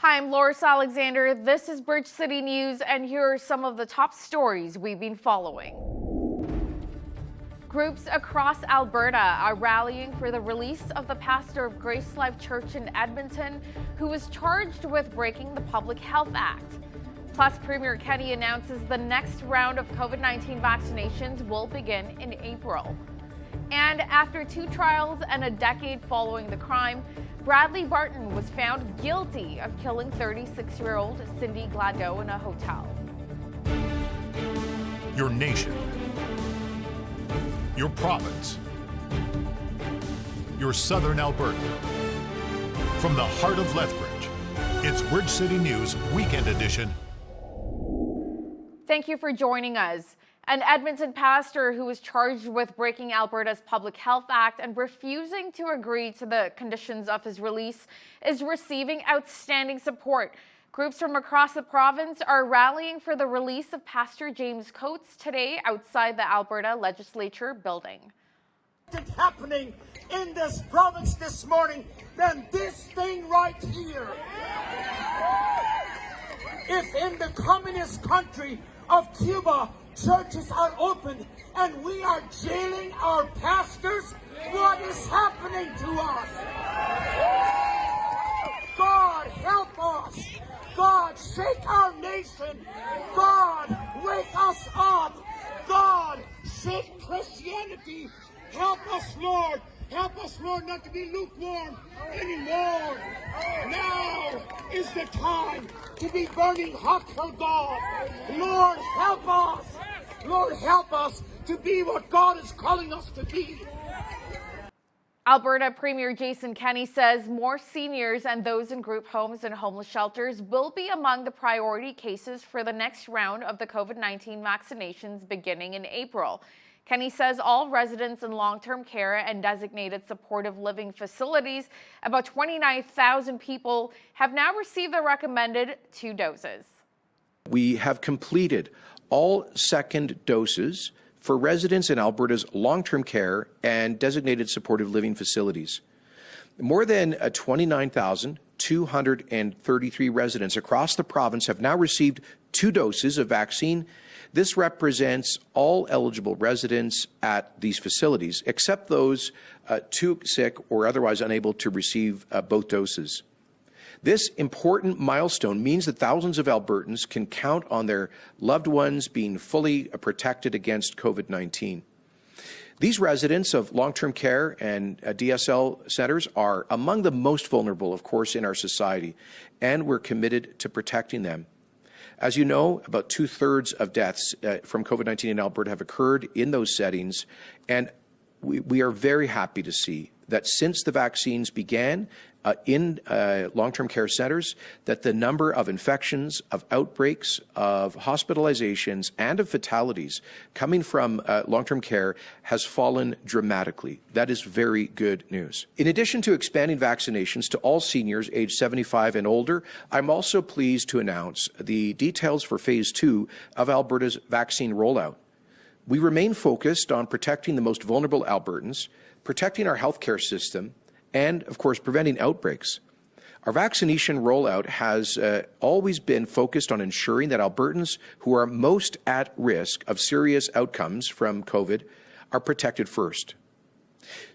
Hi, I'm Loris Alexander. This is Bridge City News, and here are some of the top stories we've been following. Groups across Alberta are rallying for the release of the pastor of Grace Life Church in Edmonton, who was charged with breaking the Public Health Act. Plus, Premier Kenney announces the next round of COVID-19 vaccinations will begin in April. And after 2 trials and a decade following the crime, Bradley Barton was found guilty of killing 36-year-old Cindy Gladeau in a hotel. Your nation, your province, your southern Alberta. From the heart of Lethbridge, it's Bridge City News Weekend Edition. Thank you for joining us. An Edmonton pastor who was charged with breaking Alberta's Public Health Act and refusing to agree to the conditions of his release is receiving outstanding support. Groups from across the province are rallying for the release of Pastor James Coates today outside the Alberta Legislature building. What's happening in this province this morning than this thing right here? If in the communist country of Cuba, churches are open and we are jailing our pastors, what is happening to us? God, help us. God, shake our nation. God, wake us up. God, shake Christianity. Help us, Lord. Help us, Lord, not to be lukewarm anymore. Now is the time to be burning hot for God. Lord, help us. Lord, help us to be what God is calling us to be. Alberta Premier Jason Kenney says more seniors and those in group homes and homeless shelters will be among the priority cases for the next round of the COVID-19 vaccinations beginning in April. Kenney says all residents in long-term care and designated supportive living facilities, about 29,000 people, have now received the recommended 2 doses. We have completed all second doses for residents in Alberta's long-term care and designated supportive living facilities. More than 29,233 residents across the province have now received 2 doses of vaccine. This represents all eligible residents at these facilities, except those too sick or otherwise unable to receive both doses. This important milestone means that thousands of Albertans can count on their loved ones being fully protected against COVID-19. These residents of long-term care and DSL centres are among the most vulnerable, of course, in our society, and we're committed to protecting them. As you know, about 2/3 of deaths from COVID-19 in Alberta have occurred in those settings, and we are very happy to see that since the vaccines began in long-term care centres, that the number of infections, of outbreaks, of hospitalizations, and of fatalities coming from long-term care has fallen dramatically. That is very good news. In addition to expanding vaccinations to all seniors aged 75 and older, I'm also pleased to announce the details for Phase 2 of Alberta's vaccine rollout. We remain focused on protecting the most vulnerable Albertans, protecting our healthcare system, and, of course, preventing outbreaks. Our vaccination rollout has always been focused on ensuring that Albertans who are most at risk of serious outcomes from COVID are protected first.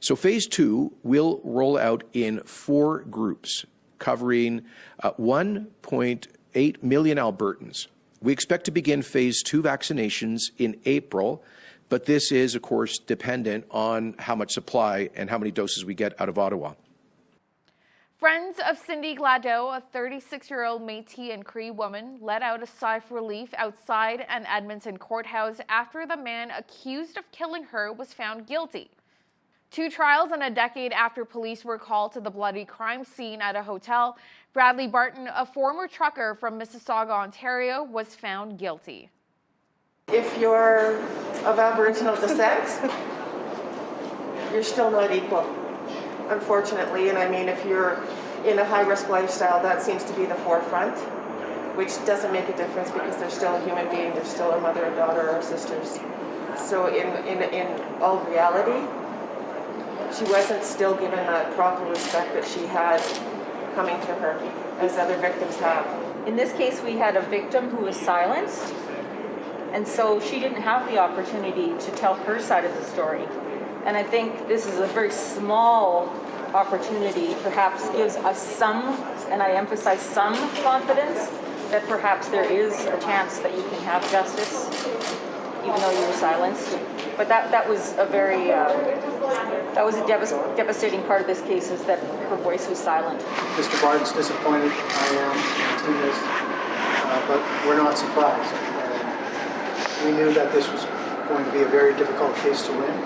So Phase 2 will roll out in 4 groups, covering 1.8 million Albertans. We expect to begin Phase 2 vaccinations in April, but this is, of course, dependent on how much supply and how many doses we get out of Ottawa. Friends of Cindy Gladeau, a 36-year-old Métis and Cree woman, let out a sigh of relief outside an Edmonton courthouse after the man accused of killing her was found guilty. 2 trials and a decade after police were called to the bloody crime scene at a hotel, Bradley Barton, a former trucker from Mississauga, Ontario, was found guilty. If you're of Aboriginal descent, you're still not equal, unfortunately. And I mean, if you're in a high-risk lifestyle, that seems to be the forefront, which doesn't make a difference because they're still a human being, they're still a mother and daughter or sisters. So in all reality, she wasn't still given the proper respect that she had coming to her as other victims have. In this case, we had a victim who was silenced, and so she didn't have the opportunity to tell her side of the story. And I think this is a very small opportunity, perhaps gives us some, and I emphasize some, confidence that perhaps there is a chance that you can have justice, even though you were silenced. But that was a very, devastating part of this case, is that her voice was silent. Mr. Barton's disappointed, I am, the team is, but we're not surprised. We knew that this was going to be a very difficult case to win.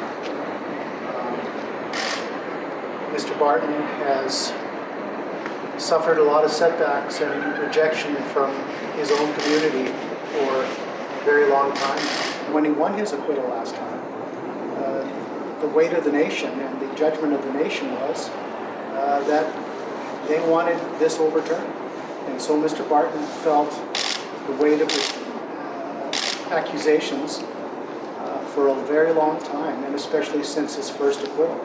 Mr. Barton has suffered a lot of setbacks and rejection from his own community for a very long time. When he won his acquittal last time, the weight of the nation and the judgment of the nation was that they wanted this overturned. And so Mr. Barton felt the weight of the accusations for a very long time, and especially since his first acquittal.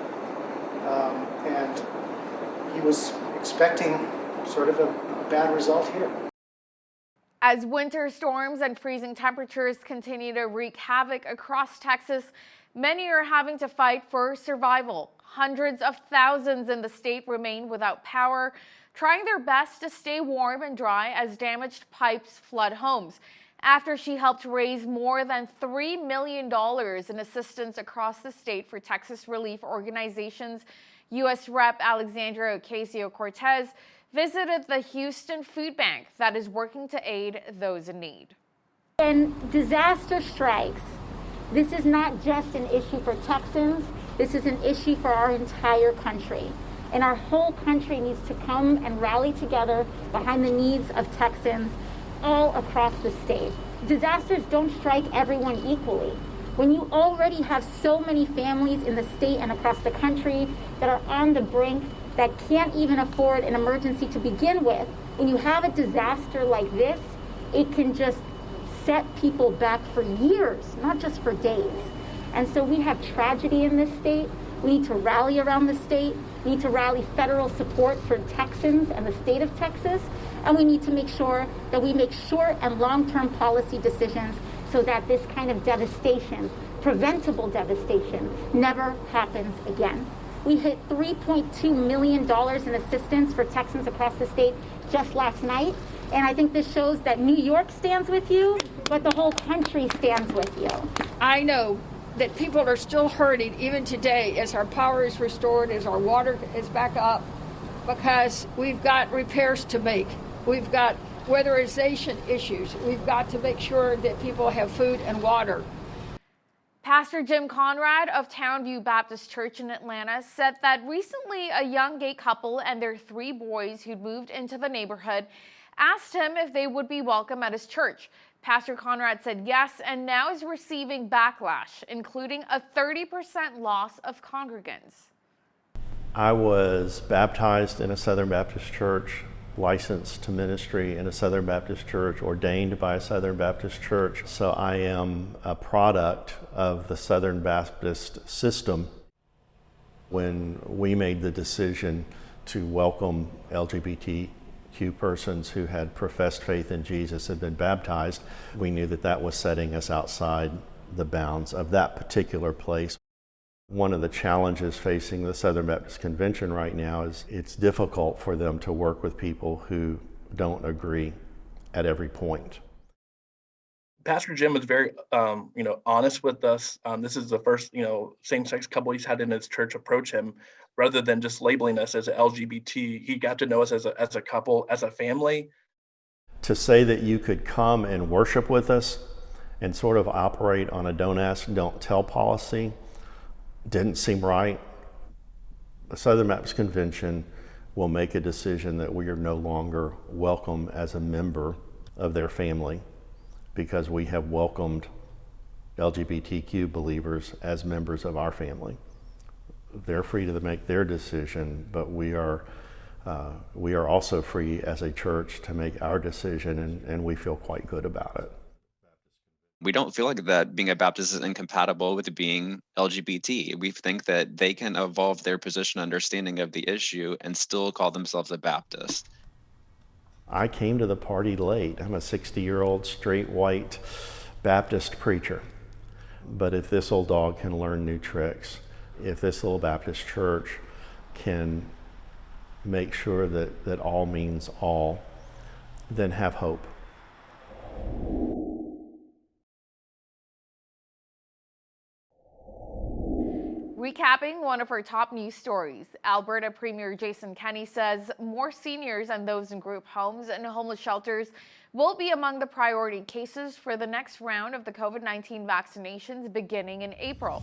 And he was expecting sort of a bad result here. As winter storms and freezing temperatures continue to wreak havoc across Texas, many are having to fight for survival. Hundreds of thousands in the state remain without power, trying their best to stay warm and dry as damaged pipes flood homes. After she helped raise more than $3 million in assistance across the state for Texas relief organizations, U.S. Rep. Alexandria Ocasio-Cortez visited the Houston Food Bank that is working to aid those in need. When disaster strikes, this is not just an issue for Texans, this is an issue for our entire country. And our whole country needs to come and rally together behind the needs of Texans all across the state. Disasters don't strike everyone equally. When you already have so many families in the state and across the country that are on the brink, that can't even afford an emergency to begin with, when you have a disaster like this, it can just set people back for years, not just for days. And so we have tragedy in this state. We need to rally around the state. We need to rally federal support for Texans and the state of Texas. And we need to make sure that we make short and long-term policy decisions so that this kind of devastation, preventable devastation, never happens again. We hit $3.2 million in assistance for Texans across the state just last night. And I think this shows that New York stands with you, but the whole country stands with you. I know that people are still hurting even today as our power is restored, as our water is back up, because we've got repairs to make. We've got weatherization issues. We've got to make sure that people have food and water. Pastor Jim Conrad of Townview Baptist Church in Atlanta said that recently a young gay couple and their 3 boys who'd moved into the neighborhood asked him if they would be welcome at his church. Pastor Conrad said yes, and now is receiving backlash, including a 30% loss of congregants. I was baptized in a Southern Baptist church, licensed to ministry in a Southern Baptist church, ordained by a Southern Baptist church. So I am a product of the Southern Baptist system. When we made the decision to welcome LGBTQ persons who had professed faith in Jesus and been baptized, we knew that that was setting us outside the bounds of that particular place. One of the challenges facing the Southern Baptist Convention right now is it's difficult for them to work with people who don't agree at every point. Pastor Jim was very, honest with us. This is the first, same-sex couple he's had in his church approach him, rather than just labeling us as LGBT. He got to know us as a couple, as a family. To say that you could come and worship with us and sort of operate on a don't ask, don't tell policy didn't seem right. The Southern Baptist Convention will make a decision that we are no longer welcome as a member of their family, because we have welcomed LGBTQ believers as members of our family. They're free to make their decision, but we are also free as a church to make our decision, and we feel quite good about it. We don't feel like that being a Baptist is incompatible with being LGBT. We think that they can evolve their position understanding of the issue and still call themselves a Baptist. I came to the party late. I'm a 60-year-old straight white Baptist preacher. But if this old dog can learn new tricks, if this little Baptist church can make sure that all means all, then have hope. Recapping one of our top news stories, Alberta Premier Jason Kenney says more seniors and those in group homes and homeless shelters will be among the priority cases for the next round of the COVID-19 vaccinations beginning in April.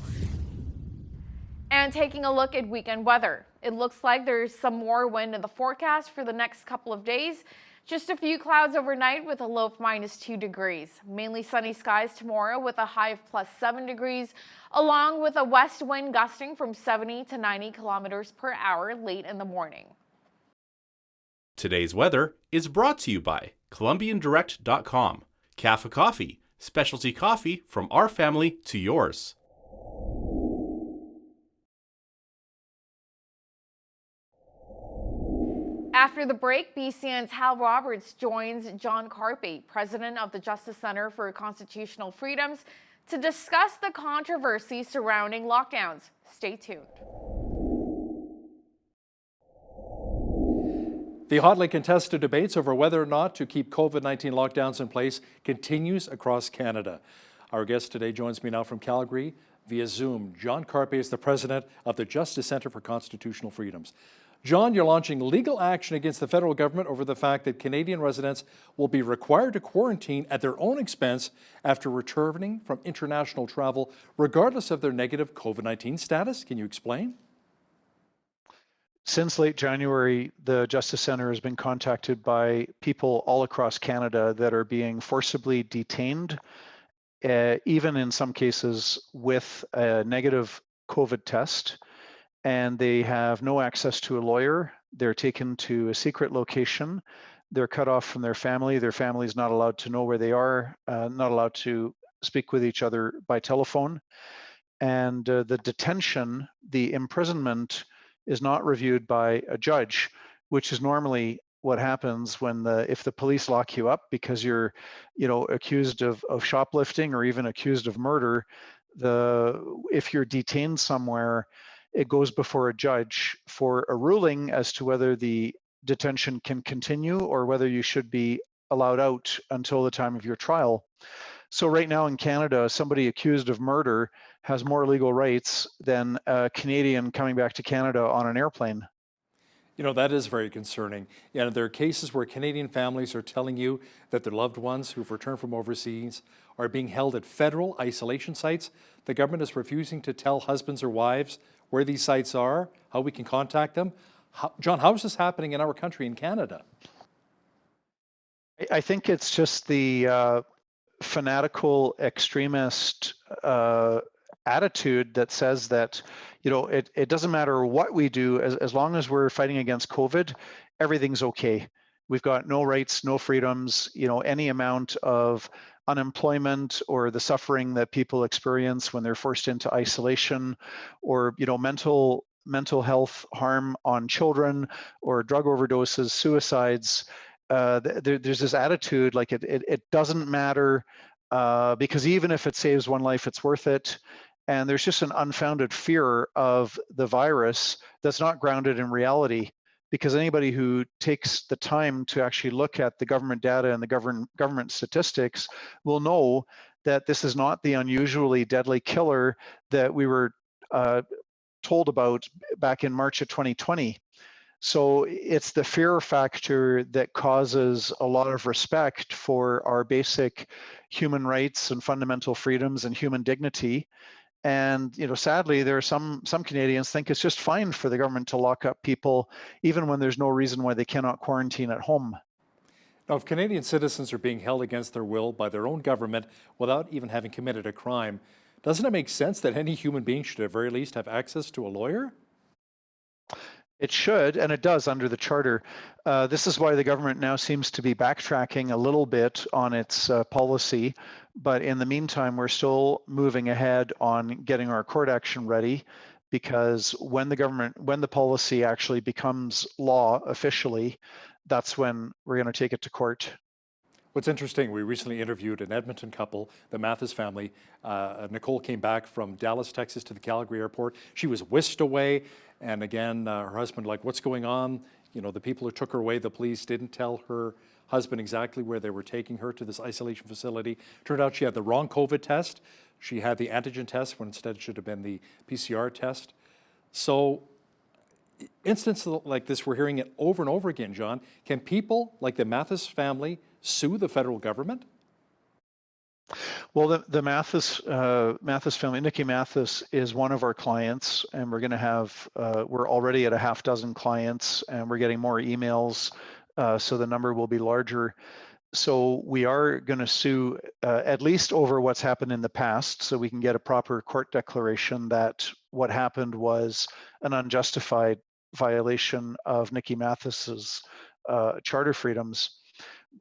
And taking a look at weekend weather, it looks like there's some more wind in the forecast for the next couple of days. Just a few clouds overnight with a low of -2 degrees. Mainly sunny skies tomorrow with a high of +7 degrees, along with a west wind gusting from 70 to 90 kilometers per hour late in the morning. Today's weather is brought to you by ColumbianDirect.com. Café Coffee, specialty coffee from our family to yours. After the break, BCN's Hal Roberts joins John Carpe, president of the Justice Center for Constitutional Freedoms, to discuss the controversy surrounding lockdowns. Stay tuned. The hotly contested debates over whether or not to keep COVID-19 lockdowns in place continues across Canada. Our guest today joins me now from Calgary via Zoom. John Carpe is the president of the Justice Center for Constitutional Freedoms. John, you're launching legal action against the federal government over the fact that Canadian residents will be required to quarantine at their own expense after returning from international travel, regardless of their negative COVID-19 status. Can you explain? Since late January, the Justice Center has been contacted by people all across Canada that are being forcibly detained, even in some cases with a negative COVID test, and they have no access to a lawyer. They're taken to a secret location. They're cut off from their family. Their family is not allowed to know where they are, not allowed to speak with each other by telephone. And the detention, the imprisonment, is not reviewed by a judge, which is normally what happens when if the police lock you up because you're, accused of shoplifting or even accused of murder. If you're detained somewhere, it goes before a judge for a ruling as to whether the detention can continue or whether you should be allowed out until the time of your trial. So right now in Canada, somebody accused of murder has more legal rights than a Canadian coming back to Canada on an airplane. That is very concerning. And there are cases where Canadian families are telling you that their loved ones who've returned from overseas are being held at federal isolation sites. The government is refusing to tell husbands or wives where these sites are, how we can contact them. John, how is this happening in our country, in Canada? I think it's just the fanatical extremist attitude that says that, it doesn't matter what we do, as long as we're fighting against COVID, everything's okay. We've got no rights, no freedoms, any amount of unemployment or the suffering that people experience when they're forced into isolation, or mental health harm on children, or drug overdoses, suicides. There's this attitude like it doesn't matter because even if it saves one life, it's worth it. And there's just an unfounded fear of the virus that's not grounded in reality. Because anybody who takes the time to actually look at the government data and the government statistics will know that this is not the unusually deadly killer that we were told about back in March of 2020. So it's the fear factor that causes a lot of respect for our basic human rights and fundamental freedoms and human dignity. And sadly, there are some Canadians think it's just fine for the government to lock up people, even when there's no reason why they cannot quarantine at home. Now, if Canadian citizens are being held against their will by their own government without even having committed a crime, doesn't it make sense that any human being should at very least have access to a lawyer? It should, and it does under the charter. This is why the government now seems to be backtracking a little bit on its policy. But in the meantime, we're still moving ahead on getting our court action ready, because when the policy actually becomes law officially, that's when we're going to take it to court. What's interesting, we recently interviewed an Edmonton couple, the Mathis family. Nicole came back from Dallas, Texas to the Calgary airport. She was whisked away. And again, her husband, like, what's going on? You know, the people who took her away, the police didn't tell her husband exactly where they were taking her to this isolation facility. Turned out she had the wrong COVID test. She had the antigen test when instead it should have been the PCR test. So instances like this, we're hearing it over and over again, John. Can people like the Mathis family sue the federal government? Well, the Mathis family, Nikki Mathis is one of our clients, and we're going to have, we're already at a half dozen clients, and we're getting more emails, so the number will be larger. So we are going to sue at least over what's happened in the past, so we can get a proper court declaration that what happened was an unjustified violation of Nikki Mathis's charter freedoms.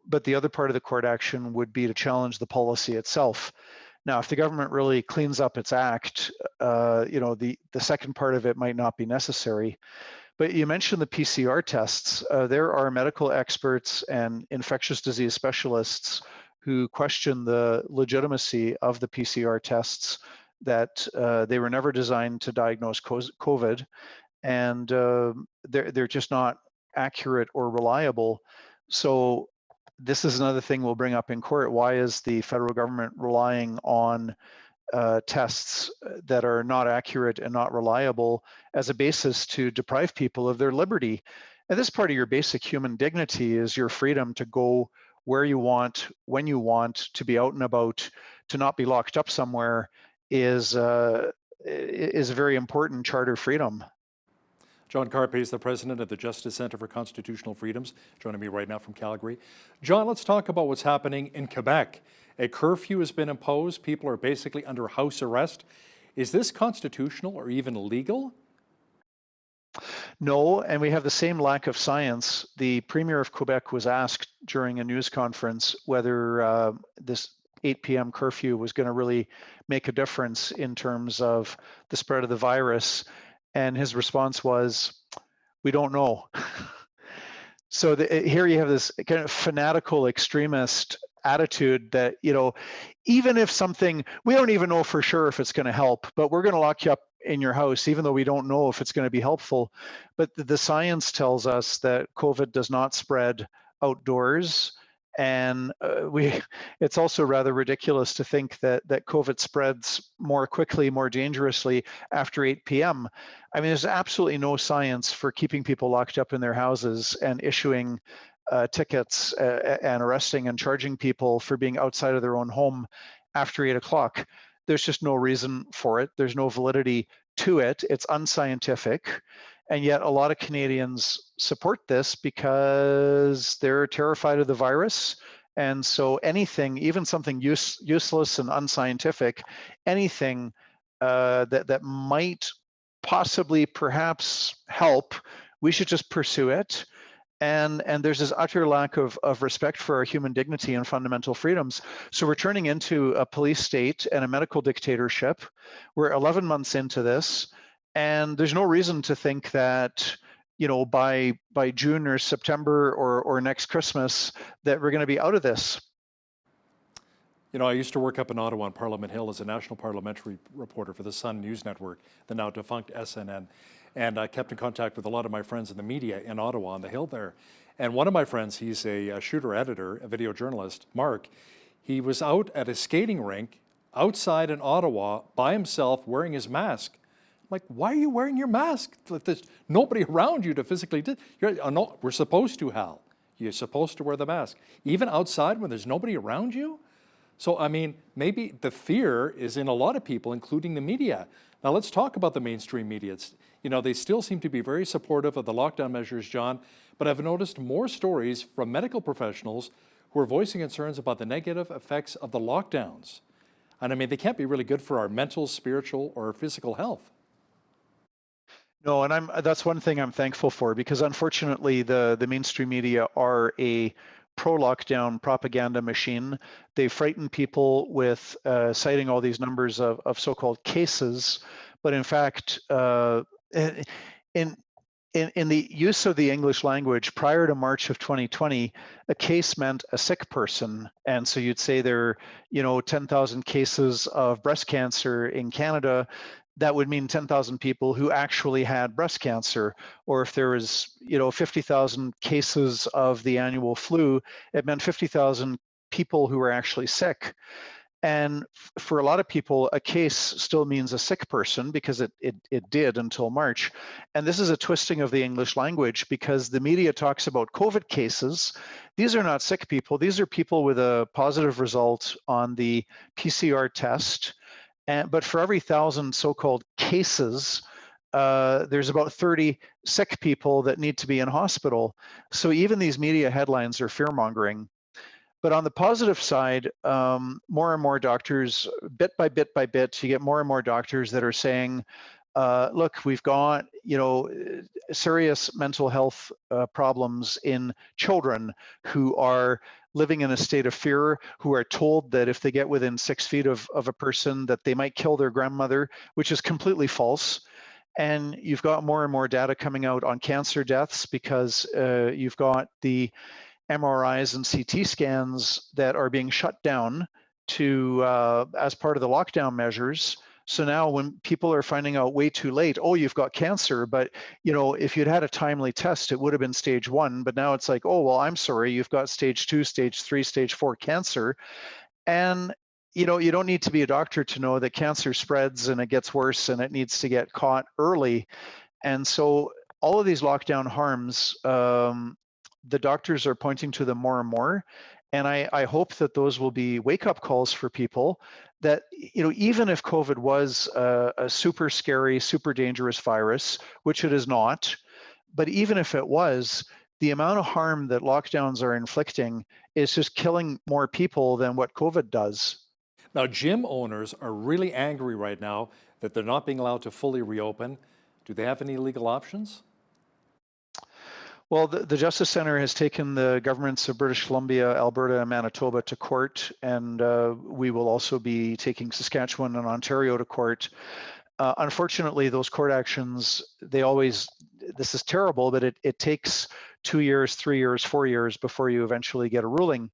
But the other part of the court action would be to challenge the policy itself. Now, if the government really cleans up its act, the second part of it might not be necessary. But you mentioned the PCR tests. There are medical experts and infectious disease specialists who question the legitimacy of the PCR tests, that they were never designed to diagnose COVID, and they're just not accurate or reliable. So this is another thing we'll bring up in court. Why is the federal government relying on tests that are not accurate and not reliable as a basis to deprive people of their liberty? And this part of your basic human dignity is your freedom to go where you want, when you want, to be out and about, to not be locked up somewhere is a very important charter freedom. John Carpe is the president of the Justice Center for Constitutional Freedoms, joining me right now from Calgary. John, let's talk about what's happening in Quebec. A curfew has been imposed. People are basically under house arrest. Is this constitutional or even legal? No, and we have the same lack of science. The Premier of Quebec was asked during a news conference whether this 8 p.m. curfew was going to really make a difference in terms of the spread of the virus. And his response was, we don't know. So here you have this kind of fanatical extremist attitude that, even if something, we don't even know for sure if it's going to help, but we're going to lock you up in your house, even though we don't know if it's going to be helpful. But the science tells us that COVID does not spread outdoors. And it's also rather ridiculous to think that COVID spreads more quickly, more dangerously after 8 p.m. I mean, there's absolutely no science for keeping people locked up in their houses and issuing tickets and arresting and charging people for being outside of their own home after 8 o'clock. There's just no reason for it. There's no validity to it. It's unscientific. And yet a lot of Canadians support this because they're terrified of the virus. And so anything, even something useless and unscientific, anything that might possibly perhaps help, we should just pursue it. And there's this utter lack of respect for our human dignity and fundamental freedoms. So we're turning into a police state and a medical dictatorship. We're 11 months into this. And there's no reason to think that, by June or September or next Christmas that we're going to be out of this. I used to work up in Ottawa on Parliament Hill as a national parliamentary reporter for the Sun News Network, the now defunct SNN. And I kept in contact with a lot of my friends in the media in Ottawa on the Hill there. And one of my friends, he's a shooter editor, a video journalist, Mark, he was out at a skating rink outside in Ottawa by himself wearing his mask. Like, why are you wearing your mask? There's nobody around you to physically do. No, we're supposed to, Hal. You're supposed to wear the mask. Even outside when there's nobody around you? So, I mean, maybe the fear is in a lot of people, including the media. Now, let's talk about the mainstream media. They still seem to be very supportive of the lockdown measures, John, but I've noticed more stories from medical professionals who are voicing concerns about the negative effects of the lockdowns. And I mean, they can't be really good for our mental, spiritual, or physical health. No, and that's one thing I'm thankful for, because unfortunately the mainstream media are a pro-lockdown propaganda machine. They frighten people with citing all these numbers of so-called cases, but in fact, in in the use of the English language prior to March of 2020, a case meant a sick person. And so you'd say there are, 10,000 cases of breast cancer in Canada. That would mean 10,000 people who actually had breast cancer. Or if there was, 50,000 cases of the annual flu, it meant 50,000 people who were actually sick. And for a lot of people, a case still means a sick person, because it did until March. And this is a twisting of the English language, because the media talks about COVID cases. These are not sick people. These are people with a positive result on the PCR test. But for every 1,000 so-called cases, there's about 30 sick people that need to be in hospital. So even these media headlines are fear-mongering. But on the positive side, more and more doctors, bit by bit by bit, you get more and more doctors that are saying, look, we've got, serious mental health problems in children who are living in a state of fear, who are told that if they get within 6 feet of a person, that they might kill their grandmother, which is completely false. And you've got more and more data coming out on cancer deaths, because you've got the MRIs and CT scans that are being shut down to as part of the lockdown measures. So now when people are finding out way too late, oh, you've got cancer, but if you'd had a timely test, it would have been stage 1. But now it's like, oh, well, I'm sorry, you've got stage 2, stage 3, stage 4 cancer. And you don't need to be a doctor to know that cancer spreads and it gets worse and it needs to get caught early. And so all of these lockdown harms, the doctors are pointing to them more and more. And I hope that those will be wake-up calls for people, that even if COVID was a super scary, super dangerous virus, which it is not, but even if it was, the amount of harm that lockdowns are inflicting is just killing more people than what COVID does. Now, gym owners are really angry right now that they're not being allowed to fully reopen. Do they have any legal options? Well, the Justice Centre has taken the governments of British Columbia, Alberta, and Manitoba to court, and we will also be taking Saskatchewan and Ontario to court. Unfortunately, those court actions, this is terrible, but it takes 2 years, 3 years, 4 years before you eventually get a ruling.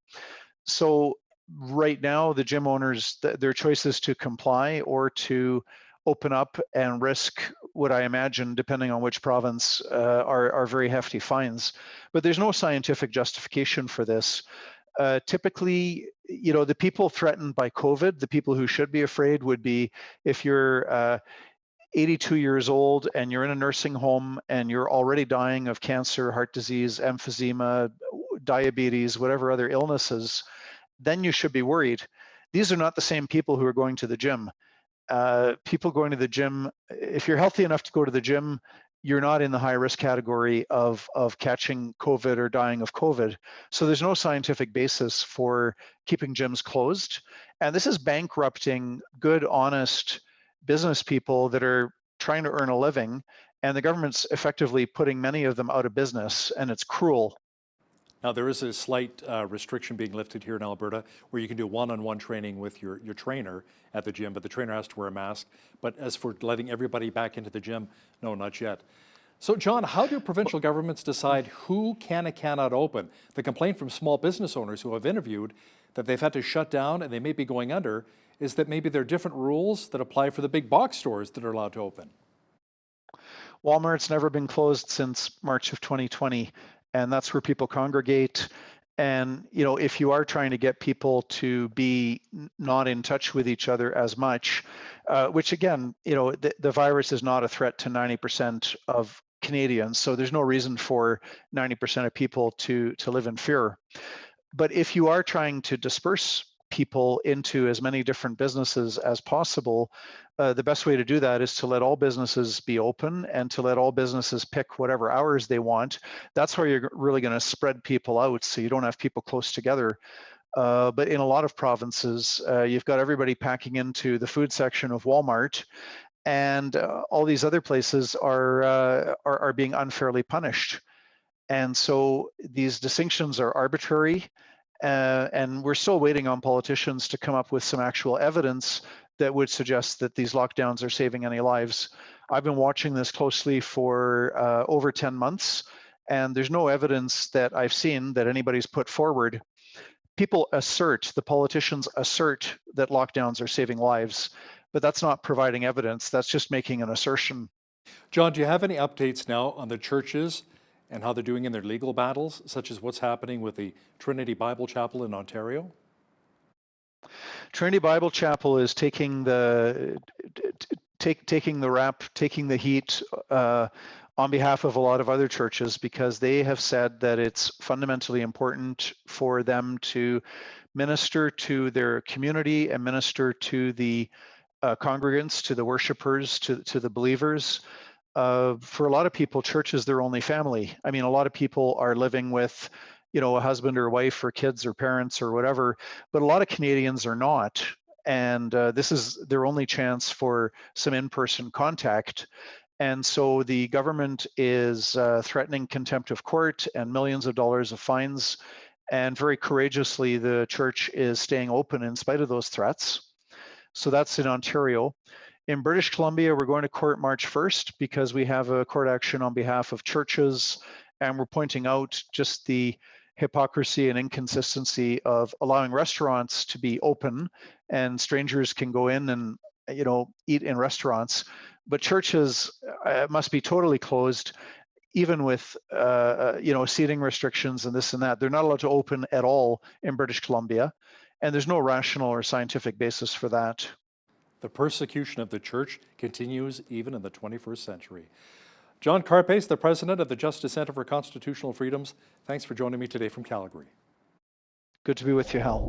So right now, the gym owners, their choice is to comply or to open up and risk what I imagine, depending on which province, are very hefty fines. But there's no scientific justification for this. Typically, the people threatened by COVID, the people who should be afraid would be if you're 82 years old and you're in a nursing home and you're already dying of cancer, heart disease, emphysema, diabetes, whatever other illnesses, then you should be worried. These are not the same people who are going to the gym. People going to the gym, if you're healthy enough to go to the gym, you're not in the high risk category of catching COVID or dying of COVID. So there's no scientific basis for keeping gyms closed. And this is bankrupting good, honest business people that are trying to earn a living. And the government's effectively putting many of them out of business, and it's cruel. Now, there is a slight restriction being lifted here in Alberta where you can do one-on-one training with your trainer at the gym, but the trainer has to wear a mask. But as for letting everybody back into the gym, no, not yet. So, John, how do provincial governments decide who can and cannot open? The complaint from small business owners who I've interviewed that they've had to shut down and they may be going under is that maybe there are different rules that apply for the big box stores that are allowed to open. Walmart's never been closed since March of 2020. And that's where people congregate. And, if you are trying to get people to be not in touch with each other as much, which again, the virus is not a threat to 90% of Canadians. So there's no reason for 90% of people to live in fear. But if you are trying to disperse people into as many different businesses as possible, the best way to do that is to let all businesses be open and to let all businesses pick whatever hours they want. That's how you're really going to spread people out, so you don't have people close together. But in a lot of provinces, you've got everybody packing into the food section of Walmart, and all these other places are being unfairly punished. And so these distinctions are arbitrary, and we're still waiting on politicians to come up with some actual evidence that would suggest that these lockdowns are saving any lives. I've been watching this closely for over 10 months, and there's no evidence that I've seen that anybody's put forward. People assert, the politicians assert that lockdowns are saving lives, but that's not providing evidence. That's just making an assertion. John, do you have any updates now on the churches and how they're doing in their legal battles, such as what's happening with the Trinity Bible Chapel in Ontario? Trinity Bible Chapel is taking the rap, taking the heat on behalf of a lot of other churches, because they have said that it's fundamentally important for them to minister to their community and minister to the congregants, to the worshipers, to the believers. For a lot of people, church is their only family. I mean, a lot of people are living with, a husband or wife or kids or parents or whatever, but a lot of Canadians are not. And this is their only chance for some in-person contact. And so the government is threatening contempt of court and millions of dollars of fines. And very courageously, the church is staying open in spite of those threats. So that's in Ontario. In British Columbia, we're going to court March 1st because we have a court action on behalf of churches, and we're pointing out just the hypocrisy and inconsistency of allowing restaurants to be open and strangers can go in and eat in restaurants, but churches must be totally closed, even with seating restrictions and this and that. They're not allowed to open at all in British Columbia, and there's no rational or scientific basis for that. The persecution of the church continues even in the 21st century. John Carpace, the president of the Justice Centre for Constitutional Freedoms, thanks for joining me today from Calgary. Good to be with you, Hal.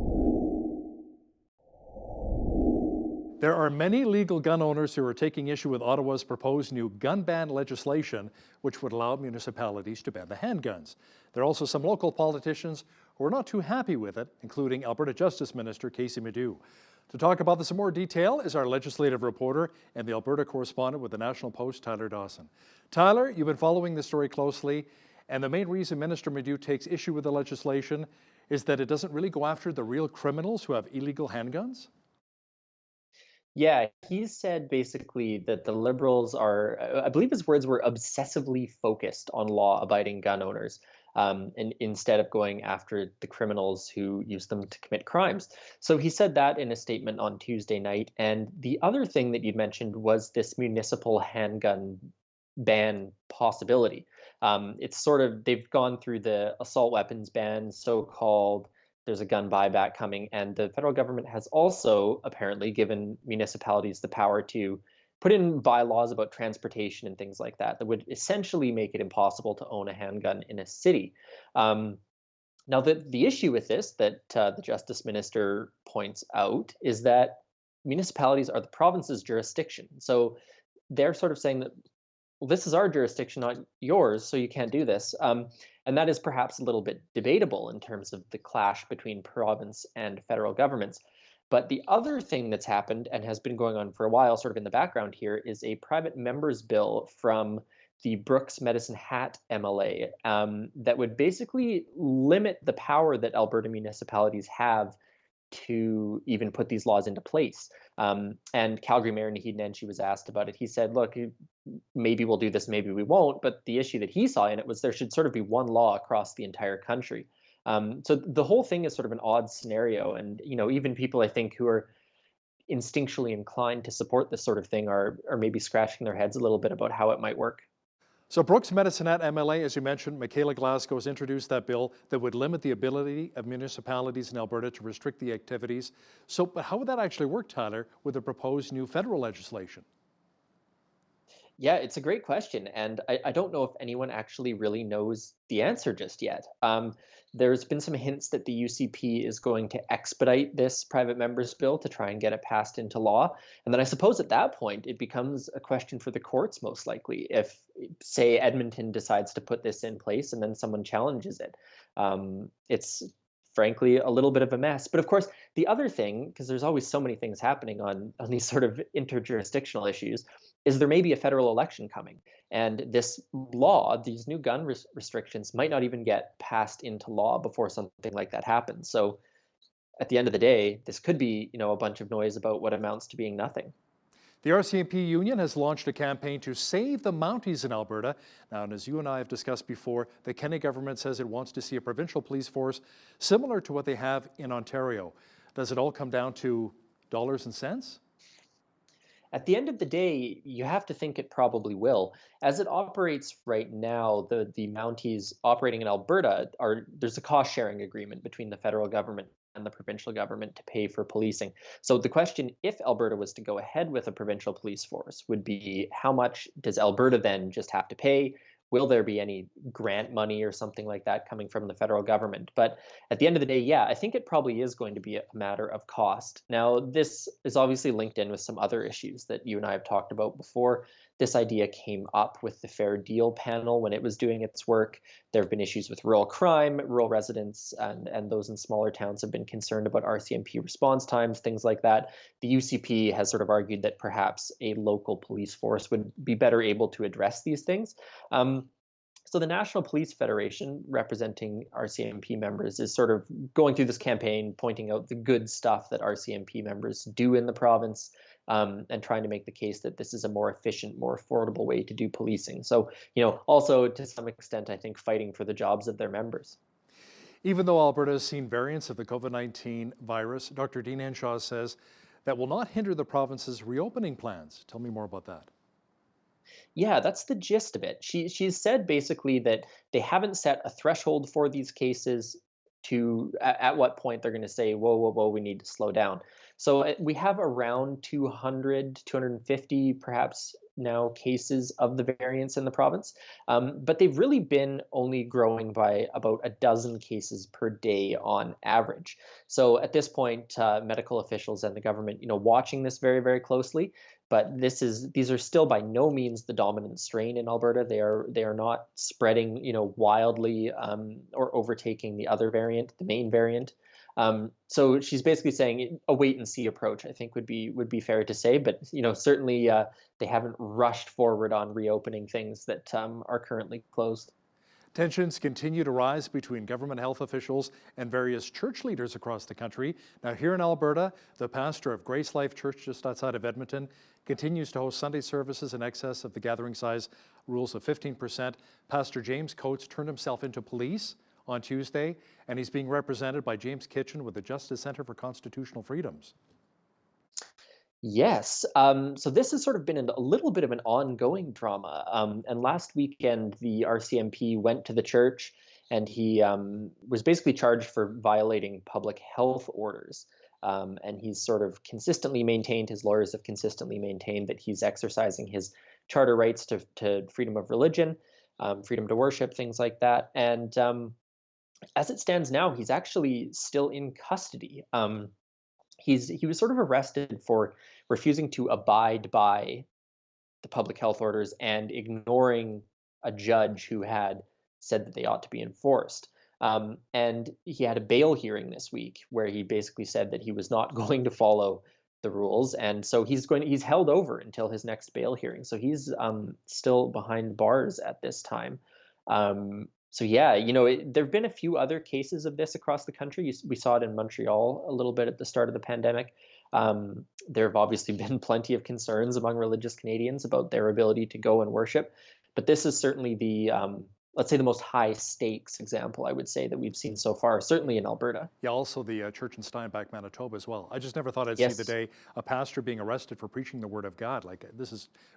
There are many legal gun owners who are taking issue with Ottawa's proposed new gun ban legislation, which would allow municipalities to ban the handguns. There are also some local politicians who are not too happy with it, including Alberta Justice Minister Casey Medoux. To talk about this in more detail is our legislative reporter and the Alberta correspondent with the National Post, Tyler Dawson. Tyler, you've been following this story closely, and the main reason Minister Medoux takes issue with the legislation is that it doesn't really go after the real criminals who have illegal handguns? Yeah, he said basically that the Liberals are, I believe his words were, obsessively focused on law-abiding gun owners, and instead of going after the criminals who use them to commit crimes. So he said that in a statement on Tuesday night. And the other thing that you'd mentioned was this municipal handgun ban possibility. It's sort of, they've gone through the assault weapons ban, so-called. There's a gun buyback coming, and the federal government has also apparently given municipalities the power to put in bylaws about transportation and things like that would essentially make it impossible to own a handgun in a city. Now, the issue with this that the Justice Minister points out is that municipalities are the province's jurisdiction. So they're sort of saying that, well, this is our jurisdiction, not yours, so you can't do this. And that is perhaps a little bit debatable in terms of the clash between province and federal governments. But the other thing that's happened and has been going on for a while, sort of in the background here, is a private member's bill from the Brooks Medicine Hat MLA that would basically limit the power that Alberta municipalities have to even put these laws into place. And Calgary Mayor Naheed Nenshi was asked about it. He said, look, maybe we'll do this, maybe we won't. But the issue that he saw in it was there should sort of be one law across the entire country. So the whole thing is sort of an odd scenario. And, even people, I think, who are instinctually inclined to support this sort of thing are maybe scratching their heads a little bit about how it might work. So Brooks Medicine Hat MLA, as you mentioned, Michaela Glasgow has introduced that bill that would limit the ability of municipalities in Alberta to restrict the activities. So, but how would that actually work, Tyler, with the proposed new federal legislation? Yeah, it's a great question. And I don't know if anyone actually really knows the answer just yet. There's been some hints that the UCP is going to expedite this private member's bill to try and get it passed into law. And then I suppose at that point, it becomes a question for the courts, most likely, if, say, Edmonton decides to put this in place and then someone challenges it. It's frankly a little bit of a mess. But of course, the other thing, because there's always so many things happening on these sort of interjurisdictional issues, is there may be a federal election coming. And this law, these new gun restrictions might not even get passed into law before something like that happens. So at the end of the day, this could be, a bunch of noise about what amounts to being nothing. The RCMP union has launched a campaign to save the Mounties in Alberta. Now, and as you and I have discussed before, the Kenney government says it wants to see a provincial police force similar to what they have in Ontario. Does it all come down to dollars and cents? At the end of the day, you have to think it probably will. As it operates right now, the Mounties operating in Alberta there's a cost sharing agreement between the federal government and the provincial government to pay for policing. So the question, if Alberta was to go ahead with a provincial police force, would be how much does Alberta then just have to pay? Will there be any grant money or something like that coming from the federal government? But at the end of the day, yeah, I think it probably is going to be a matter of cost. Now, this is obviously linked in with some other issues that you and I have talked about before. This idea came up with the Fair Deal panel when it was doing its work. There have been issues with rural crime. Rural residents and those in smaller towns have been concerned about RCMP response times, things like that. The UCP has sort of argued that perhaps a local police force would be better able to address these things. So the National Police Federation, representing RCMP members, is sort of going through this campaign, pointing out the good stuff that RCMP members do in the province, and trying to make the case that this is a more efficient, more affordable way to do policing. So, also to some extent, I think, fighting for the jobs of their members. Even though Alberta has seen variants of the COVID-19 virus, Dr. Dean Henshaw says that will not hinder the province's reopening plans. Tell me more about that. Yeah, that's the gist of it. She's said basically that they haven't set a threshold for these cases to at what point they're going to say, whoa, we need to slow down. So we have around 200, 250 perhaps now cases of the variants in the province, but they've really been only growing by about a dozen cases per day on average. So at this point, medical officials and the government, watching this very, very closely. But these are still by no means the dominant strain in Alberta. They are not spreading, wildly or overtaking the other variant, the main variant. So she's basically saying a wait and see approach, I think would be fair to say. But certainly they haven't rushed forward on reopening things that are currently closed. Tensions continue to rise between government health officials and various church leaders across the country. Now, here in Alberta, the pastor of Grace Life Church just outside of Edmonton continues to host Sunday services in excess of the gathering size rules of 15%. Pastor James Coates turned himself into police on Tuesday, and he's being represented by James Kitchen with the Justice Center for Constitutional Freedoms. Yes. So this has sort of been a little bit of an ongoing drama. And last weekend, the RCMP went to the church, and he was basically charged for violating public health orders. And he's sort of consistently maintained, his lawyers have consistently maintained that he's exercising his charter rights to freedom of religion, freedom to worship, things like that. And as it stands now, he's actually still in custody. He was sort of arrested for refusing to abide by the public health orders and ignoring a judge who had said that they ought to be enforced. And he had a bail hearing this week where he basically said that he was not going to follow the rules, and so he's held over until his next bail hearing. So he's still behind bars at this time. So yeah, there have been a few other cases of this across the country. We saw it in Montreal a little bit at the start of the pandemic. There have obviously been plenty of concerns among religious Canadians about their ability to go and worship. But this is certainly the, let's say, the most high stakes example, I would say, that we've seen so far, certainly in Alberta. Yeah, also the church in Steinbach, Manitoba as well. I just never thought I'd Yes. see the day a pastor being arrested for preaching the word of God.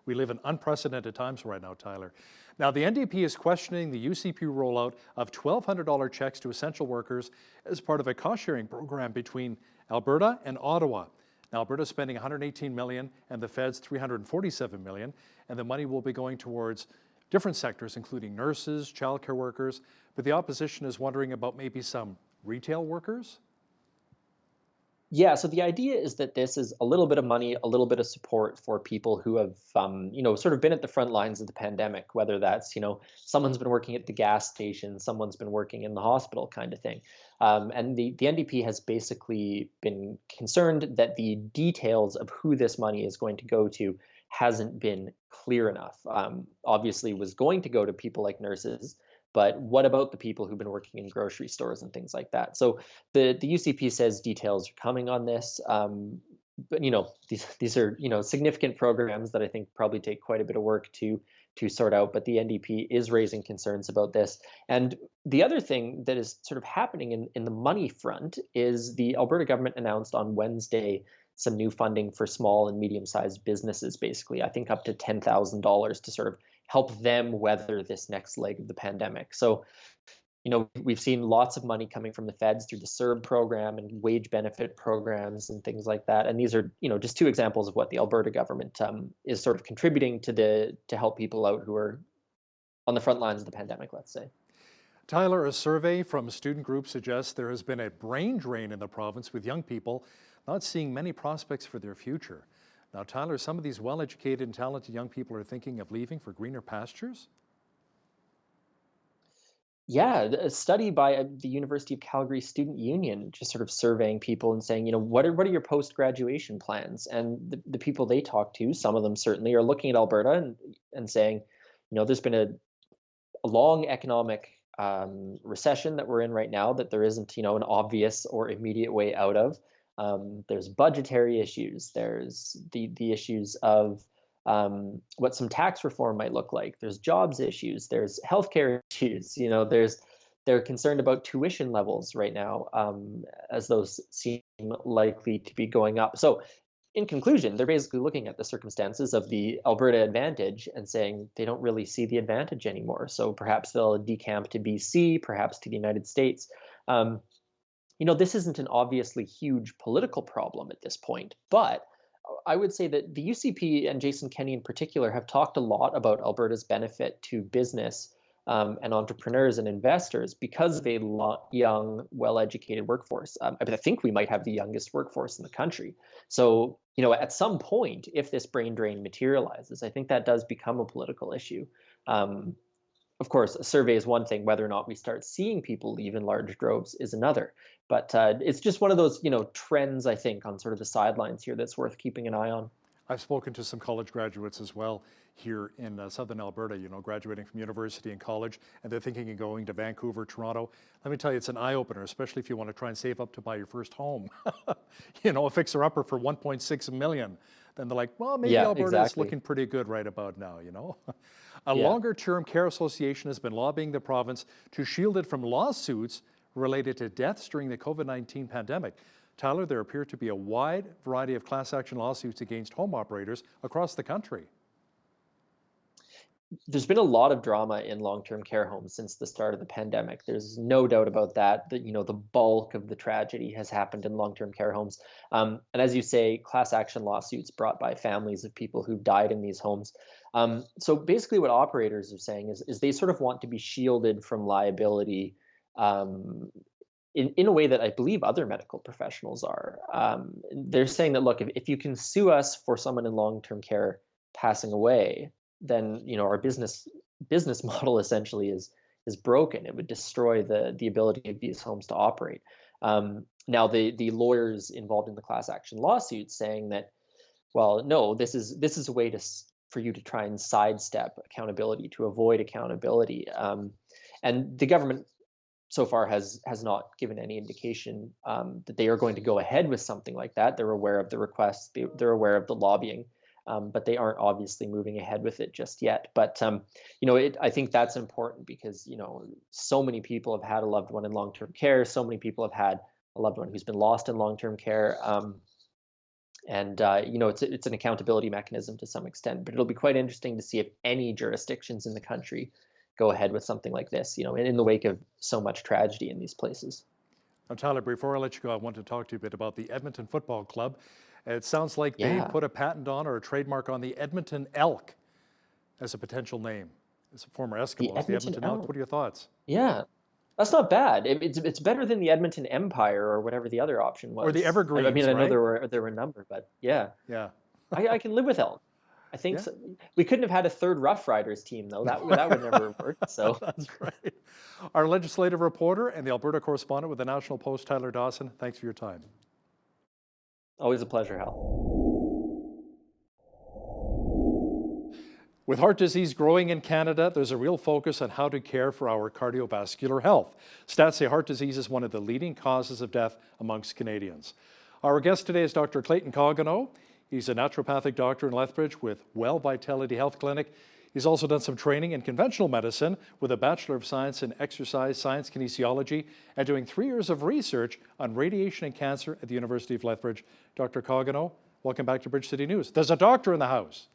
We live in unprecedented times right now, Tyler. Now, the NDP is questioning the UCP rollout of $1,200 checks to essential workers as part of a cost-sharing program between Alberta and Ottawa. Now, Alberta's spending $118 million and the feds $347 million, and the money will be going towards different sectors, including nurses, childcare workers, but the opposition is wondering about maybe some retail workers? Yeah, so the idea is that this is a little bit of money, a little bit of support for people who have, sort of been at the front lines of the pandemic, whether that's, someone's been working at the gas station, someone's been working in the hospital kind of thing. And the NDP has basically been concerned that the details of who this money is going to go to hasn't been clear enough. Obviously was going to go to people like nurses, but what about the people who've been working in grocery stores and things like that? So the UCP says details are coming on this. But these are significant programs that I think probably take quite a bit of work to sort out. But the NDP is raising concerns about this. And the other thing that is sort of happening in the money front is the Alberta government announced on Wednesday some new funding for small and medium-sized businesses. Basically, I think up to $10,000 to sort of help them weather this next leg of the pandemic. So, we've seen lots of money coming from the feds through the CERB program and wage benefit programs and things like that. And these are, just two examples of what the Alberta government is sort of contributing to help people out who are on the front lines of the pandemic, let's say. Tyler, a survey from student groups suggests there has been a brain drain in the province, with young people not seeing many prospects for their future. Now, Tyler, some of these well-educated and talented young people are thinking of leaving for greener pastures? Yeah, a study by the University of Calgary Student Union just sort of surveying people and saying, what are your post-graduation plans? And the people they talk to, some of them certainly, are looking at Alberta and saying, there's been a long economic recession that we're in right now that there isn't, an obvious or immediate way out of. There's budgetary issues. There's the issues of what some tax reform might look like. There's jobs issues. There's healthcare issues. They're concerned about tuition levels right now, as those seem likely to be going up. So, in conclusion, they're basically looking at the circumstances of the Alberta advantage and saying they don't really see the advantage anymore. So perhaps they'll decamp to BC, perhaps to the United States. This isn't an obviously huge political problem at this point, but I would say that the UCP and Jason Kenney in particular have talked a lot about Alberta's benefit to business and entrepreneurs and investors because of a young, well-educated workforce. I think we might have the youngest workforce in the country. So, at some point, if this brain drain materializes, I think that does become a political issue. Of course, a survey is one thing. Whether or not we start seeing people leave in large droves is another. But it's just one of those, trends, I think, on sort of the sidelines here that's worth keeping an eye on. I've spoken to some college graduates as well here in southern Alberta, graduating from university and college, and they're thinking of going to Vancouver, Toronto. Let me tell you, it's an eye-opener, especially if you want to try and save up to buy your first home. A fixer-upper for $1.6 million. Then they're like, well, maybe Alberta is looking pretty good right about now, A longer-term care association has been lobbying the province to shield it from lawsuits related to deaths during the COVID-19 pandemic. Tyler, there appear to be a wide variety of class action lawsuits against home operators across the country. There's been a lot of drama in long-term care homes since the start of the pandemic. There's no doubt about that, the bulk of the tragedy has happened in long-term care homes. And as you say, class action lawsuits brought by families of people who died in these homes. So basically what operators are saying is they sort of want to be shielded from liability in a way that I believe other medical professionals are. They're saying that, look, if you can sue us for someone in long-term care passing away, then our business model essentially is broken. It would destroy the ability of these homes to operate. Now the lawyers involved in the class action lawsuit saying that, well, no, this is a way for you to try and sidestep accountability, to avoid accountability. And the government so far has not given any indication that they are going to go ahead with something like that. They're aware of the requests, they're aware of the lobbying, but they aren't obviously moving ahead with it just yet. But I think that's important because so many people have had a loved one in long-term care. So many people have had a loved one who's been lost in long-term care. It's an accountability mechanism to some extent. But it'll be quite interesting to see if any jurisdictions in the country go ahead with something like this, in the wake of so much tragedy in these places. Now, Tyler, before I let you go, I want to talk to you a bit about the Edmonton Football Club. It sounds like they put a patent on or a trademark on the Edmonton Elk as a potential name. As a former Eskimos, the Edmonton Elk. What are your thoughts? Yeah, that's not bad. It's better than the Edmonton Empire or whatever the other option was. Or the Evergreens, I mean, I know right? there were a number, but yeah. I can live with Elk. I think so. We couldn't have had a third Rough Riders team, though. That would never work. So that's right. Our legislative reporter and the Alberta correspondent with the National Post, Tyler Dawson, thanks for your time. Always a pleasure, Hal. With heart disease growing in Canada, there's a real focus on how to care for our cardiovascular health. Stats say heart disease is one of the leading causes of death amongst Canadians. Our guest today is Dr. Clayton Coggino. He's a naturopathic doctor in Lethbridge with Well Vitality Health Clinic. He's also done some training in conventional medicine with a Bachelor of Science in Exercise Science Kinesiology and doing 3 years of research on radiation and cancer at the University of Lethbridge. Dr. Coggino, welcome back to Bridge City News. There's a doctor in the house.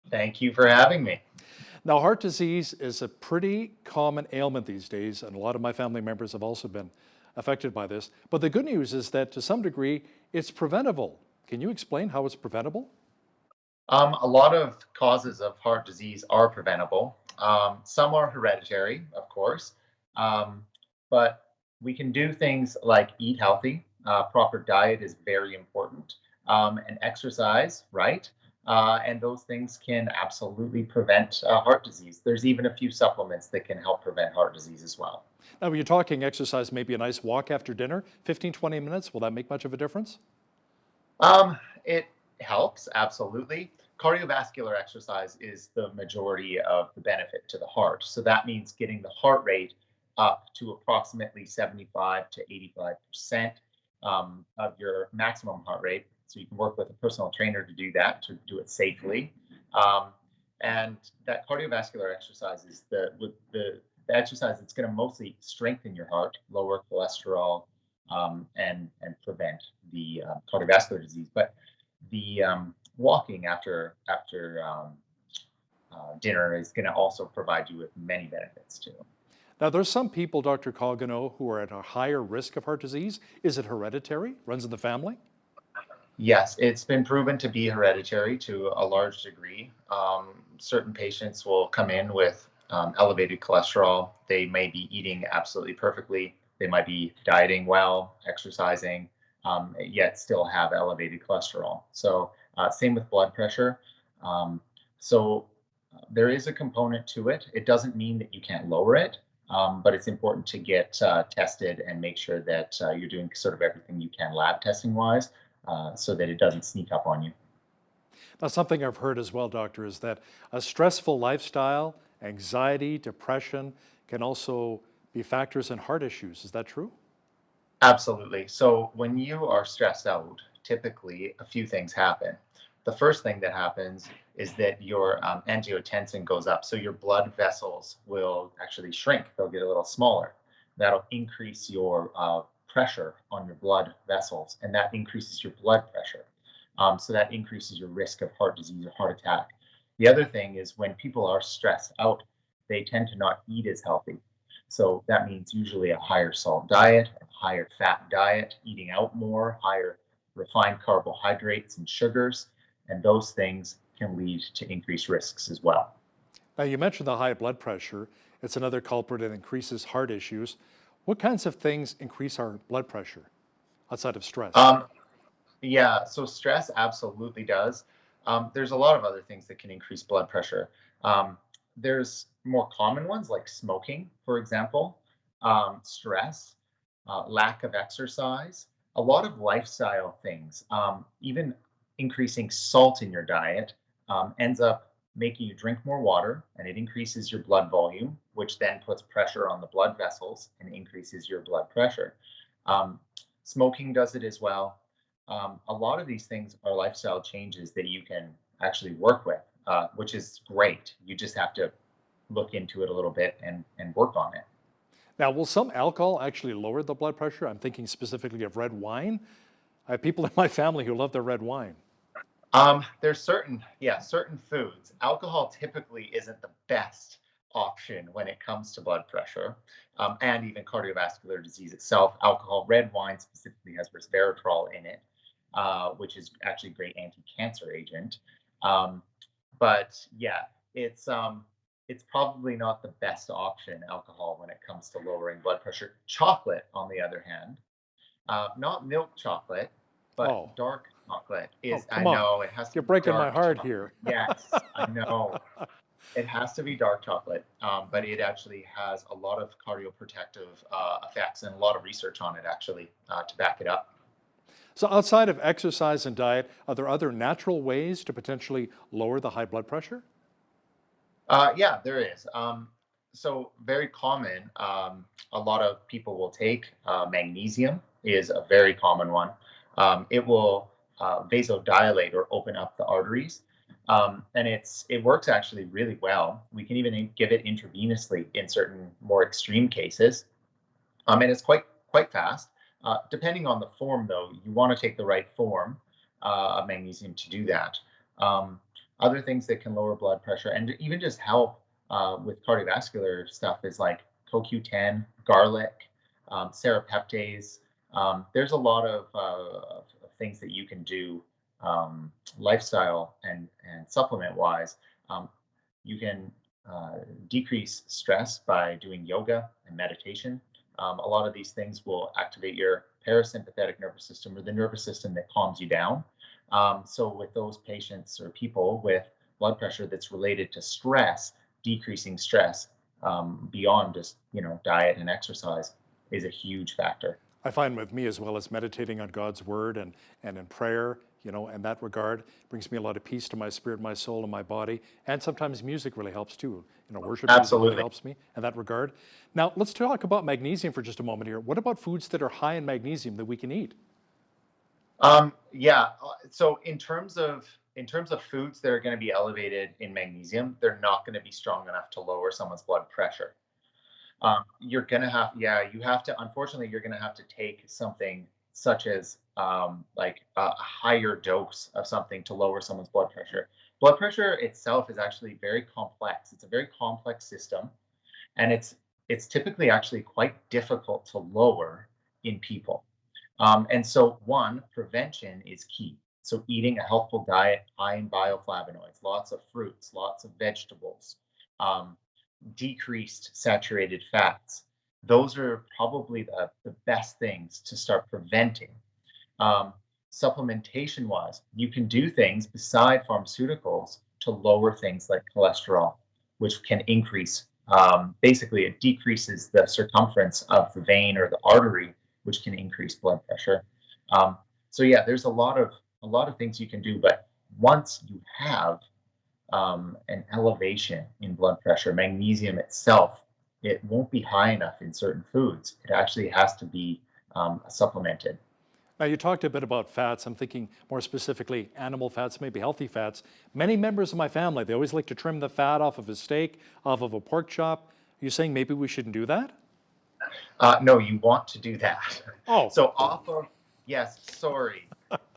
Thank you for having me. Now, heart disease is a pretty common ailment these days, and a lot of my family members have also been affected by this. But the good news is that to some degree, it's preventable. Can you explain how it's preventable? A lot of causes of heart disease are preventable. Some are hereditary, of course, but we can do things like eat healthy. Proper diet is very important, and exercise, right? And those things can absolutely prevent heart disease. There's even a few supplements that can help prevent heart disease as well. Now, when you're talking exercise, maybe a nice walk after dinner, 15, 20 minutes, will that make much of a difference? It helps, absolutely. Cardiovascular exercise is the majority of the benefit to the heart. So that means getting the heart rate up to approximately 75 to 85% of your maximum heart rate. So you can work with a personal trainer to do that, to do it safely. And that cardiovascular exercise is the exercise that's going to mostly strengthen your heart, lower cholesterol, and prevent the cardiovascular disease. But the walking after dinner is going to also provide you with many benefits too. Now, there's some people, Dr. Coggino, who are at a higher risk of heart disease. Is it hereditary? Runs in the family? Yes, it's been proven to be hereditary to a large degree. Certain patients will come in with elevated cholesterol. They may be eating absolutely perfectly. They might be dieting well, exercising, yet still have elevated cholesterol. So same with blood pressure. So there is a component to it. It doesn't mean that you can't lower it, but it's important to get tested and make sure that you're doing sort of everything you can lab testing wise, so that it doesn't sneak up on you. Now, something I've heard as well, doctor, is that a stressful lifestyle, anxiety, depression can also be factors in heart issues. Is that true? Absolutely. So when you are stressed out, typically a few things happen. The first thing that happens is that your angiotensin goes up. So your blood vessels will actually shrink. They'll get a little smaller. That'll increase your pressure on your blood vessels, and that increases your blood pressure. So that increases your risk of heart disease or heart attack. The other thing is when people are stressed out, they tend to not eat as healthy. So that means usually a higher salt diet, a higher fat diet, eating out more, higher refined carbohydrates and sugars, and those things can lead to increased risks as well. Now, you mentioned the high blood pressure. It's another culprit that increases heart issues. What kinds of things increase our blood pressure outside of stress? Yeah, so stress absolutely does. There's a lot of other things that can increase blood pressure. There's more common ones like smoking, for example, stress, lack of exercise, a lot of lifestyle things, even increasing salt in your diet ends up making you drink more water, and it increases your blood volume, which then puts pressure on the blood vessels and increases your blood pressure. Smoking does it as well. A lot of these things are lifestyle changes that you can actually work with, which is great. You just have to look into it a little bit and work on it. Now, will some alcohol actually lower the blood pressure? I'm thinking specifically of red wine. I have people in my family who love their red wine. There's certain foods. Alcohol typically isn't the best option when it comes to blood pressure and even cardiovascular disease itself. Alcohol, red wine specifically, has resveratrol in it, which is actually a great anti-cancer agent. But yeah, it's probably not the best option, alcohol, when it comes to lowering blood pressure. Chocolate, on the other hand, not milk chocolate, but dark chocolate is. I know it has to. You're breaking my heart chocolate. here. Yes, I know. It has to be dark chocolate, but it actually has a lot of cardioprotective effects and a lot of research on it actually to back it up. So outside of exercise and diet, are there other natural ways to potentially lower the high blood pressure? Yeah, there is. So very common. A lot of people will take magnesium is a very common one. It will vasodilate or open up the arteries, and it works actually really well. We can even give it intravenously in certain more extreme cases, and it's quite fast. Depending on the form, though, you want to take the right form of magnesium to do that. Other things that can lower blood pressure and even just help with cardiovascular stuff is like CoQ10, garlic, serapeptase. There's a lot of things that you can do lifestyle and supplement wise. You can decrease stress by doing yoga and meditation. A lot of these things will activate your parasympathetic nervous system, or the nervous system that calms you down. So with those patients or people with blood pressure that's related to stress, decreasing stress beyond just diet and exercise is a huge factor. I find with me, as well as meditating on God's word and in prayer, in that regard, brings me a lot of peace to my spirit, my soul, and my body. And sometimes music really helps too. Worship music really helps me in that regard. Now, let's talk about magnesium for just a moment here. What about foods that are high in magnesium that we can eat? Yeah. So in terms of foods that are going to be elevated in magnesium, they're not going to be strong enough to lower someone's blood pressure. You're going to have, unfortunately, you're going to have to take something such as like a higher dose of something to lower someone's blood pressure. Blood pressure itself is actually very complex. It's a very complex system, and it's typically actually quite difficult to lower in people. And so prevention is key. So eating a healthful diet high in bioflavonoids, lots of fruits, lots of vegetables, decreased saturated fats. Those are probably the best things to start preventing. Supplementation wise, you can do things beside pharmaceuticals to lower things like cholesterol, which can increase, basically it decreases the circumference of the vein or the artery, which can increase blood pressure. So yeah, there's a lot of things you can do, but once you have an elevation in blood pressure, magnesium itself, it won't be high enough in certain foods. It actually has to be supplemented. Now, you talked a bit about fats. I'm thinking more specifically animal fats, maybe healthy fats. Many members of my family, they always like to trim the fat off of a steak, off of a pork chop. Are you saying maybe we shouldn't do that? No, you want to do that. Oh. So yes, sorry.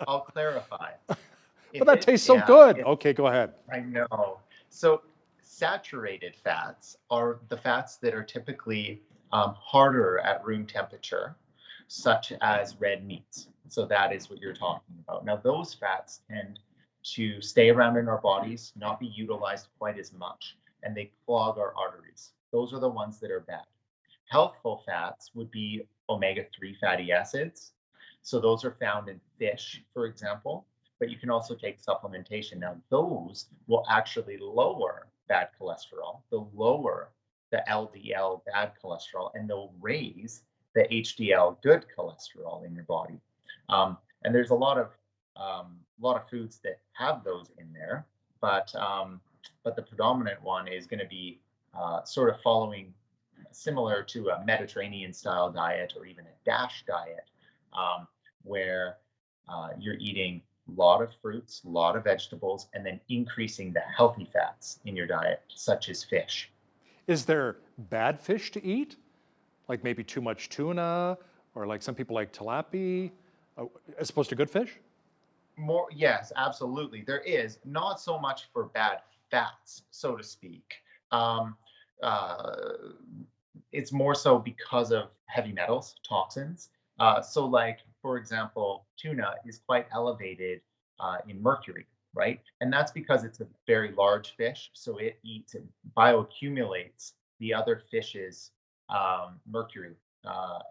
I'll clarify. But that tastes so good. Okay, go ahead. I know. So saturated fats are the fats that are typically harder at room temperature, such as red meats. So that is what you're talking about. Now, those fats tend to stay around in our bodies, not be utilized quite as much, and they clog our arteries. Those are the ones that are bad. Healthful fats would be omega-3 fatty acids. So those are found in fish, for example, but you can also take supplementation. Now, those will actually lower bad cholesterol. They'll lower the LDL bad cholesterol, and they'll raise the HDL good cholesterol in your body. And there's a lot of foods that have those in there, but the predominant one is going to be sort of following similar to a Mediterranean style diet or even a DASH diet, where you're eating a lot of fruits, a lot of vegetables, and then increasing the healthy fats in your diet, such as fish. Is there bad fish to eat? Like maybe too much tuna, or like some people like tilapia, as opposed to good fish? Yes, absolutely. There is not so much for bad fats, so to speak. It's more so because of heavy metals, toxins. So like, for example, tuna is quite elevated in mercury, right? And that's because it's a very large fish. So it bioaccumulates the other fish's mercury.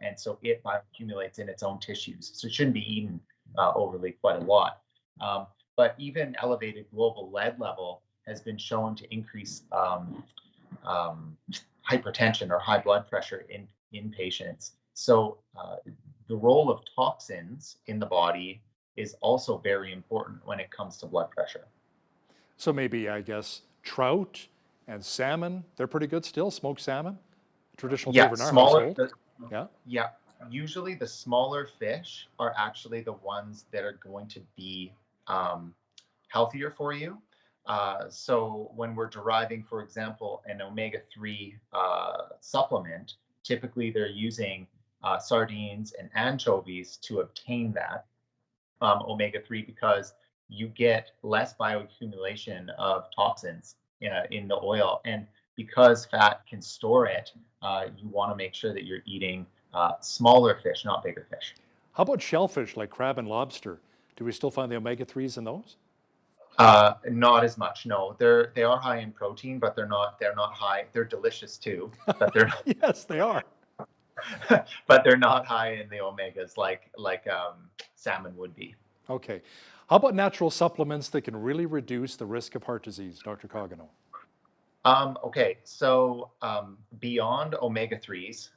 And so it bioaccumulates in its own tissues. So it shouldn't be eaten overly quite a lot. But even elevated global lead level has been shown to increase hypertension or high blood pressure in patients. So the role of toxins in the body is also very important when it comes to blood pressure. So maybe, I guess, trout And salmon, they're pretty good still, smoked salmon, traditional Yeah, favorite in our smaller. household. Yeah. Yeah, usually the smaller fish are actually the ones that are going to be healthier for you. So when we're deriving, for example, an omega-3 supplement, typically they're using sardines and anchovies to obtain that omega-3 because you get less bioaccumulation of toxins in the oil. And because fat can store it, you want to make sure that you're eating smaller fish, not bigger fish. How about shellfish like crab and lobster? Do we still find the omega-3s in those? Not as much. No, they are high in protein, but they're not high. They're delicious too, but they're yes, they are. but they're not high in the omegas like salmon would be. Okay. How about natural supplements that can really reduce the risk of heart disease, Dr. Cogano? Okay, so beyond omega-3s,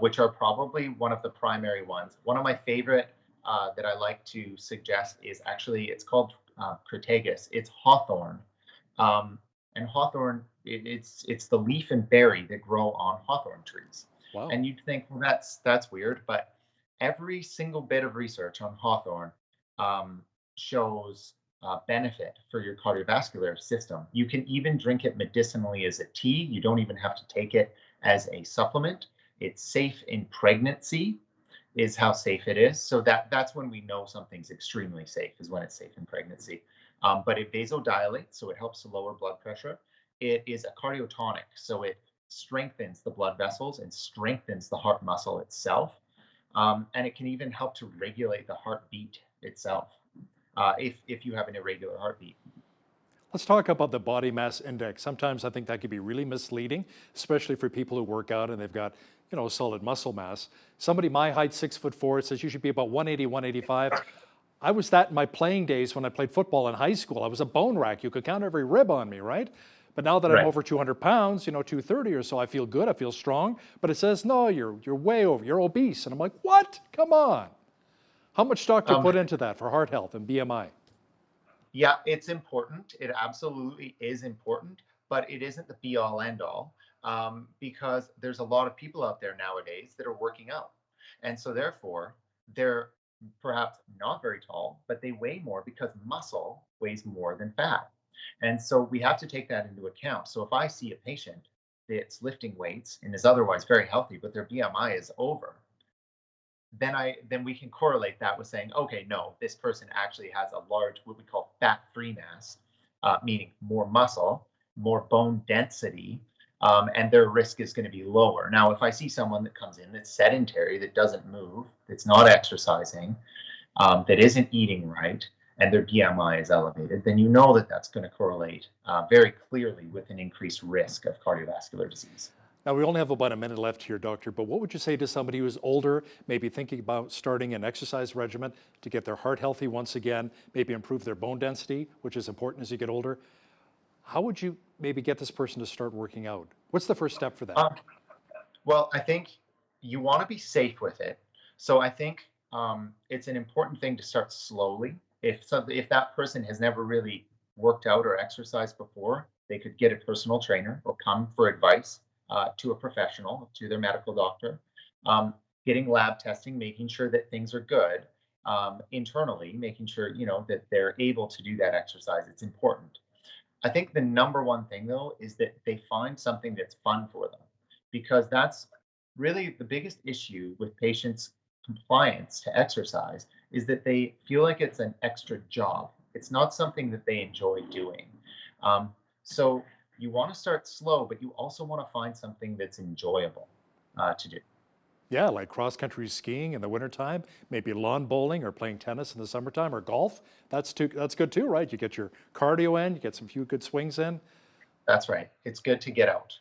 which are probably one of the primary ones, one of my favorite that I like to suggest is actually, it's called Crataegus. It's hawthorn. And hawthorn, it's the leaf and berry that grow on hawthorn trees. Wow. And you'd think, well, that's weird, but every single bit of research on hawthorn shows benefit for your cardiovascular system. You can even drink it medicinally as a tea. You don't even have to take it as a supplement. It's safe in pregnancy, is how safe it is. So that's when we know something's extremely safe, is when it's safe in pregnancy. But it vasodilates, so it helps to lower blood pressure. It is a cardiotonic, so it strengthens the blood vessels and strengthens the heart muscle itself. And it can even help to regulate the heartbeat itself if you have an irregular heartbeat. Let's talk about the body mass index. Sometimes I think that can be really misleading, especially for people who work out and they've got, solid muscle mass. Somebody my height, 6'4", it says you should be about 180, 185. I was that in my playing days when I played football in high school. I was a bone rack. You could count every rib on me, right? But now that I'm over 200 pounds, 230 or so, I feel good, I feel strong. But it says, no, you're way over, you're obese. And I'm like, what? Come on. How much stock do you put into that for heart health and BMI? Yeah, it's important. It absolutely is important, but it isn't the be all end all because there's a lot of people out there nowadays that are working out. And so therefore, they're perhaps not very tall, but they weigh more because muscle weighs more than fat. And so we have to take that into account. So if I see a patient that's lifting weights and is otherwise very healthy, but their BMI is over, then we can correlate that with saying, okay, no, this person actually has a large, what we call fat-free mass, meaning more muscle, more bone density, and their risk is going to be lower. Now, if I see someone that comes in that's sedentary, that doesn't move, that's not exercising, that isn't eating right, and their BMI is elevated, then you know that that's going to correlate very clearly with an increased risk of cardiovascular disease. Now, we only have about a minute left here, Doctor, but what would you say to somebody who's older, maybe thinking about starting an exercise regimen to get their heart healthy once again, maybe improve their bone density, which is important as you get older? How would you maybe get this person to start working out? What's the first step for that? Well, I think you want to be safe with it. So I think it's an important thing to start slowly. If that person has never really worked out or exercised before, they could get a personal trainer or come for advice to a professional, to their medical doctor, getting lab testing, making sure that things are good internally, making sure, that they're able to do that exercise. It's important. I think the number one thing, though, is that they find something that's fun for them, because that's really the biggest issue with patients' compliance to exercise is that they feel like it's an extra job. It's not something that they enjoy doing. So you want to start slow, but you also want to find something that's enjoyable to do. Yeah, like cross-country skiing in the wintertime, maybe lawn bowling or playing tennis in the summertime or golf. That's good too, right? You get your cardio in, you get some few good swings in. That's right. It's good to get out.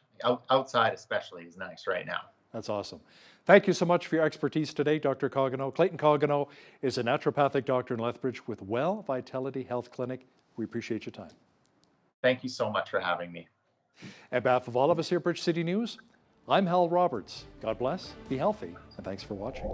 Outside especially is nice right now. That's awesome. Thank you so much for your expertise today, Dr. Cogano. Clayton Cogano is a naturopathic doctor in Lethbridge with Well Vitality Health Clinic. We appreciate your time. Thank you so much for having me. On behalf of all of us here at Bridge City News, I'm Hal Roberts. God bless, be healthy, and thanks for watching.